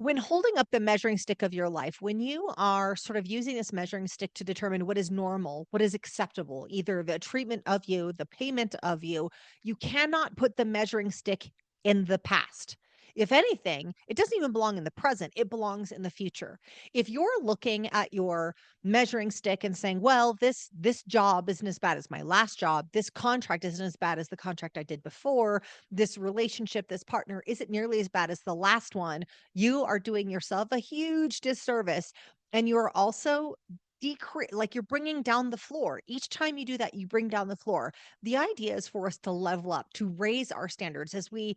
When holding up the measuring stick of your life, when you are sort of using this measuring stick to determine what is normal, what is acceptable, either the treatment of you, the payment of you, you cannot put the measuring stick in the past. If anything, it doesn't even belong in the present, it belongs in the future. If you're looking at your measuring stick and saying, well, this job isn't as bad as my last job, this contract isn't as bad as the contract I did before, this relationship, this partner isn't nearly as bad as the last one, you are doing yourself a huge disservice, and you're also like you're bringing down the floor. Each time you do that, you bring down the floor. The idea is for us to level up, to raise our standards as we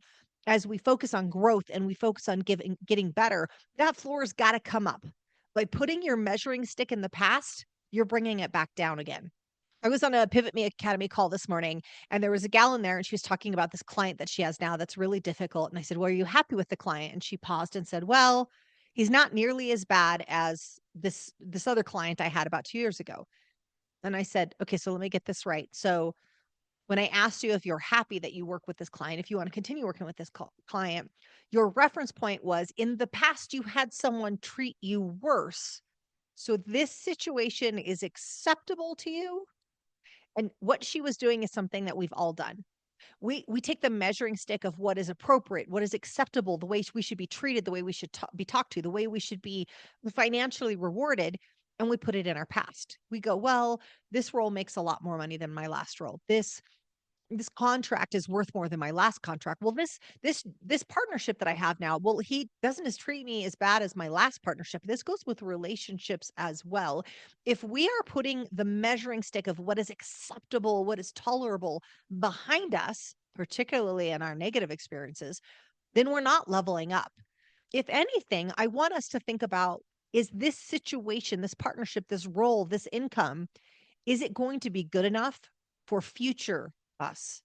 focus on growth and we focus on getting better. That floor's got to come up. By putting your measuring stick in the past, you're bringing it back down again. I was on a PivotMe Academy call this morning, and there was a gal in there, and she was talking about this client that she has now that's really difficult. And I said, well, are you happy with the client? And she paused and said, well, he's not nearly as bad as this other client I had about 2 years ago. And I said, okay, so let me get this right. So when I asked you if you're happy that you work with this client, if you want to continue working with this client, your reference point was in the past, you had someone treat you worse. So this situation is acceptable to you. And what she was doing is something that we've all done. We take the measuring stick of what is appropriate, what is acceptable, the way we should be treated, the way we should be talked to, the way we should be financially rewarded, and we put it in our past. We go, well, this role makes a lot more money than my last role. This contract is worth more than my last contract. Well, this partnership that I have now, well, he doesn't as treat me as bad as my last partnership. This goes with relationships as well. If we are putting the measuring stick of what is acceptable, what is tolerable behind us, particularly in our negative experiences, then we're not leveling up. If anything, I want us to think about, is this situation, this partnership, this role, this income, is it going to be good enough for future us?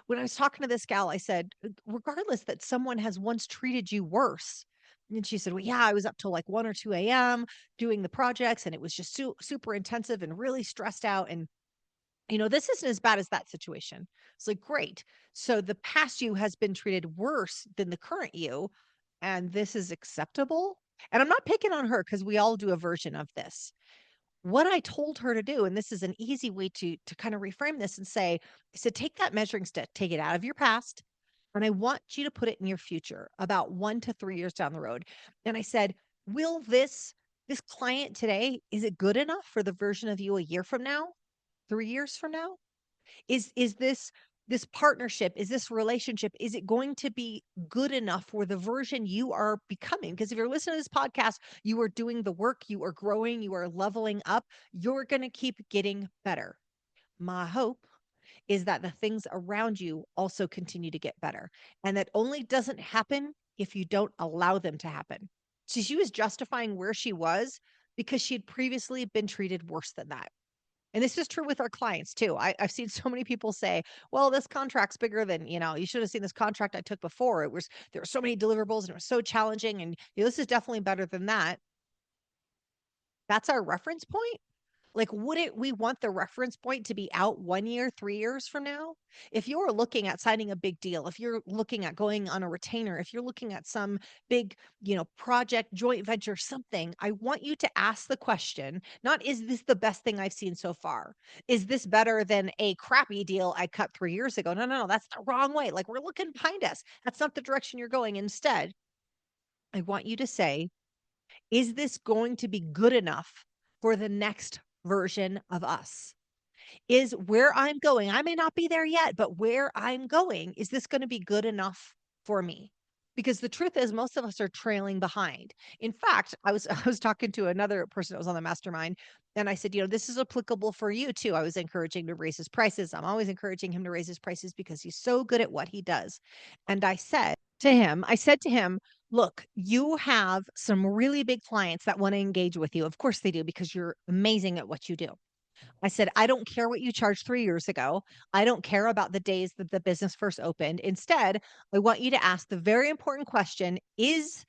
When I was talking to this gal, I said, regardless that someone has once treated you worse. And she said, well, yeah, I was up till like 1 or 2 a.m. doing the projects, and it was just super intensive and really stressed out. And, this isn't as bad as that situation. It's like, great. So the past you has been treated worse than the current you, and this is acceptable. And I'm not picking on her because we all do a version of this. What I told her to do, and this is an easy way to kind of reframe this and say, I said, take that measuring stick, take it out of your past, and I want you to put it in your future, about 1 to 3 years down the road. And I said, will this client today, is it good enough for the version of you a year from now, 3 years from now? Is this partnership, is this relationship, is it going to be good enough for the version you are becoming? Because if you're listening to this podcast, you are doing the work, you are growing, you are leveling up, you're going to keep getting better. My hope is that the things around you also continue to get better. And that only doesn't happen if you don't allow them to happen. So she was justifying where she was because she had previously been treated worse than that. And this is true with our clients too. I've seen so many people say, well, this contract's bigger than, you should have seen this contract I took before. There were so many deliverables and it was so challenging. And this is definitely better than that. That's our reference point. Like, wouldn't we want the reference point to be out 1 year, 3 years from now? If you're looking at signing a big deal, if you're looking at going on a retainer, if you're looking at some big, project, joint venture, something, I want you to ask the question, not is this the best thing I've seen so far? Is this better than a crappy deal I cut 3 years ago? No, no, no, that's the wrong way. Like, we're looking behind us. That's not the direction you're going. Instead, I want you to say, is this going to be good enough for the next version of us? Is where I'm going, I may not be there yet, but where I'm going, is this going to be good enough for me? Because the truth is most of us are trailing behind. In fact, I was talking to another person that was on the mastermind, and I said, this is applicable for you too. I was encouraging to raise his prices. I'm always encouraging him to raise his prices because he's so good at what he does. And I said to him, look, you have some really big clients that want to engage with you. Of course they do, because you're amazing at what you do. I said, I don't care what you charged 3 years ago. I don't care about the days that the business first opened. Instead, I want you to ask the very important question, is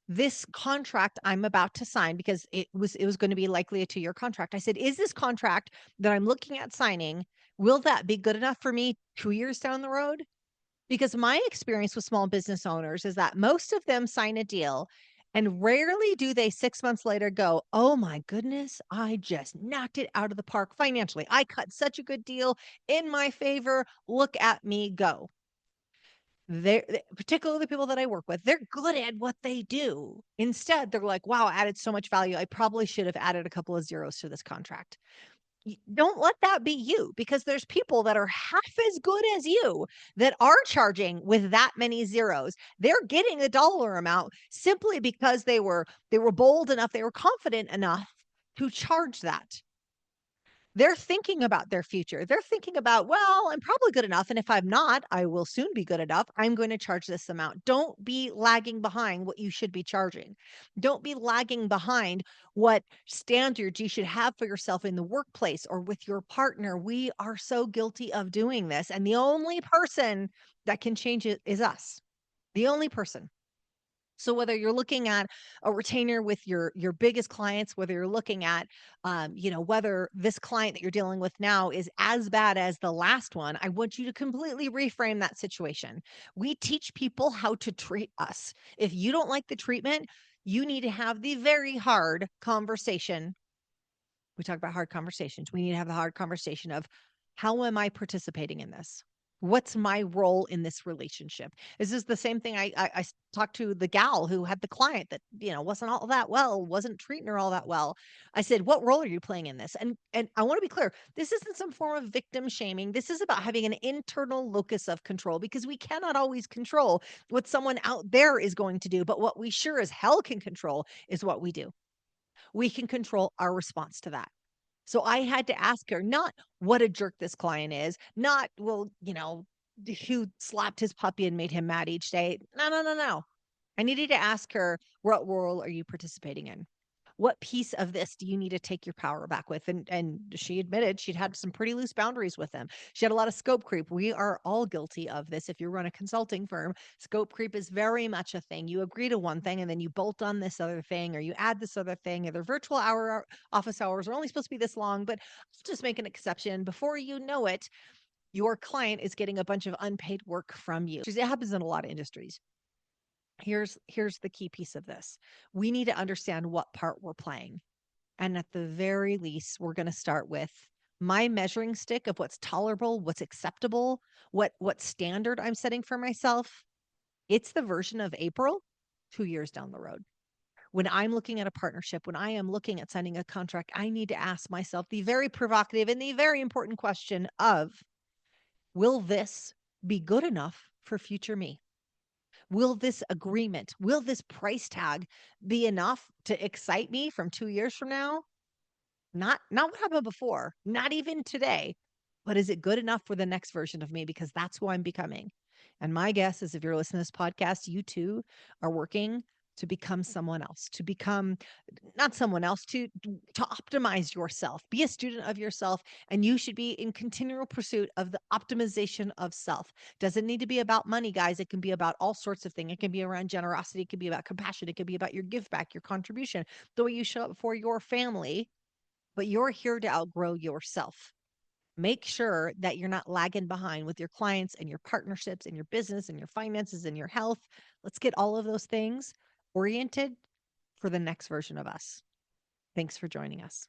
this contract I'm about to sign, because it was going to be likely a 2-year contract. I said, is this contract that I'm looking at signing, will that be good enough for me 2 years down the road? Because my experience with small business owners is that most of them sign a deal And rarely do they 6 months later go, "Oh my goodness, I just knocked it out of the park financially. I cut such a good deal in my favor. Look at me go." Particularly the people that I work with, they're good at what they do. Instead, they're like, "Wow, I added so much value. I probably should have added a couple of zeros to this contract." Don't let that be you, because there's people that are half as good as you that are charging with that many zeros. They're getting a dollar amount simply because they were bold enough, they were confident enough to charge that. They're thinking about their future. They're thinking about, well, I'm probably good enough. And if I'm not, I will soon be good enough. I'm going to charge this amount. Don't be lagging behind what you should be charging. Don't be lagging behind what standards you should have for yourself in the workplace or with your partner. We are so guilty of doing this. And the only person that can change it is us. The only person. So whether you're looking at a retainer with your biggest clients, whether you're looking at, whether this client that you're dealing with now is as bad as the last one, I want you to completely reframe that situation. We teach people how to treat us. If you don't like the treatment, you need to have the very hard conversation. We talk about hard conversations. We need to have the hard conversation of, how am I participating in this? What's my role in this relationship? Is this the same thing I talked to the gal who had the client that, wasn't all that well, wasn't treating her all that well. I said, "What role are you playing in this?" And I want to be clear, this isn't some form of victim shaming. This is about having an internal locus of control, because we cannot always control what someone out there is going to do, but what we sure as hell can control is what we do. We can control our response to that. So I had to ask her, not what a jerk this client is, not, well, who slapped his puppy and made him mad each day. No, no, no, no. I needed to ask her, what role are you participating in? What piece of this do you need to take your power back with? And she admitted she'd had some pretty loose boundaries with him. She had a lot of scope creep. We are all guilty of this. If you run a consulting firm, scope creep is very much a thing. You agree to one thing and then you bolt on this other thing, or you add this other thing, or their virtual office hours are only supposed to be this long, but just make an exception. Before you know it, your client is getting a bunch of unpaid work from you. It happens in a lot of industries. Here's the key piece of this. We need to understand what part we're playing. And at the very least, we're going to start with my measuring stick of what's tolerable, what's acceptable, what standard I'm setting for myself. It's the version of April 2 years down the road. When I'm looking at a partnership, when I am looking at signing a contract, I need to ask myself the very provocative and the very important question of, will this be good enough for future me? Will this agreement, will this price tag be enough to excite me from 2 years from now? Not what happened before, not even today, but is it good enough for the next version of me? Because that's who I'm becoming. And my guess is, if you're listening to this podcast, you too are working to become someone else, to become not someone else, to optimize yourself. Be a student of yourself, and you should be in continual pursuit of the optimization of self. Doesn't need to be about money, guys. It can be about all sorts of things. It can be around generosity, it can be about compassion, it can be about your give back, your contribution, the way you show up for your family, but you're here to outgrow yourself. Make sure that you're not lagging behind with your clients and your partnerships and your business and your finances and your health. Let's get all of those things oriented for the next version of us. Thanks for joining us.